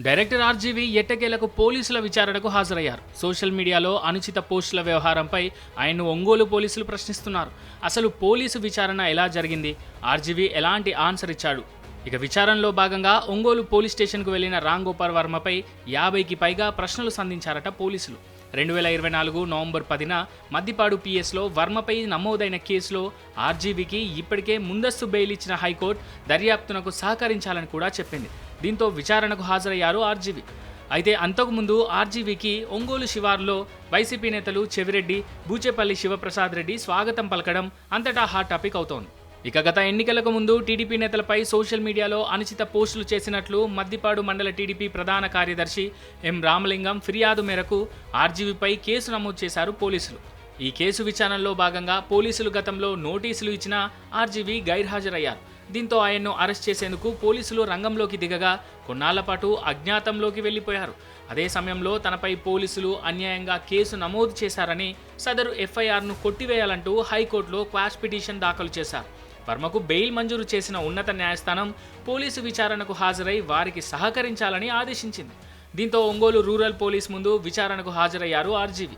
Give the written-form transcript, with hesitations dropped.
Director RGV ఎట్టకేలకు పోలీసుల విచారణకు హాజరయ్యారు. సోషల్ మీడియాలో అనుచిత పోస్టుల వ్యవహారంపై ఆయన్ను ఒంగోలు పోలీసులు ప్రశ్నిస్తున్నారు. అసలు పోలీసు విచారణ ఎలా జరిగింది? ఆర్జీవి ఎలాంటి ఆన్సర్ ఇచ్చాడు? ఇక విచారణలో భాగంగా ఒంగోలు పోలీస్ స్టేషన్కు వెళ్లిన రామ్ గోపాల్ వర్మపై 50కి పైగా ప్రశ్నలు సంధించారట పోలీసులు. 2024 నవంబర్ 10న మద్దిపాడు పిఎస్లో వర్మపై నమోదైన కేసులో ఆర్జీవీకి ఇప్పటికే ముందస్తు బెయిల్ ఇచ్చిన హైకోర్టు దర్యాప్తునకు సహకరించాలని కూడా చెప్పింది. దీంతో విచారణకు హాజరయ్యారు ఆర్జీవీ. అయితే అంతకుముందు ఆర్జీవీకి ఒంగోలు శివారులో వైసీపీ నేతలు చెవిరెడ్డి, బూచేపల్లి శివప్రసాద్ రెడ్డి స్వాగతం పలకడం అంతటా హాట్ టాపిక్ అవుతోంది. ఇక గత ఎన్నికలకు ముందు టీడీపీ నేతలపై సోషల్ మీడియాలో అనుచిత పోస్టులు చేసినట్లు మద్దిపాడు మండల టీడీపీ ప్రధాన కార్యదర్శి ఎం రామలింగం ఫిర్యాదు మేరకు ఆర్జీవీపై కేసు నమోదు చేశారు పోలీసులు. ఈ కేసు విచారణలో భాగంగా పోలీసులు గతంలో నోటీసులు ఇచ్చినా ఆర్జీవీ గైర్హాజరయ్యారు. దీంతో ఆయన్ను అరెస్ట్ చేసేందుకు పోలీసులు రంగంలోకి దిగగా కొన్నాళ్ల పాటు అజ్ఞాతంలోకి వెళ్లిపోయారు. అదే సమయంలో తనపై పోలీసులు అన్యాయంగా కేసు నమోదు చేశారని సదరు ఎఫ్ఐఆర్ను కొట్టివేయాలంటూ హైకోర్టులో క్వాష్ పిటిషన్ దాఖలు చేశారు. వర్మకు బెయిల్ మంజూరు చేసిన ఉన్నత న్యాయస్థానం పోలీసు విచారణకు హాజరై వారికి సహకరించాలని ఆదేశించింది. దీంతో ఒంగోలు రూరల్ పోలీస్ ముందు విచారణకు హాజరయ్యారు ఆర్జీవీ.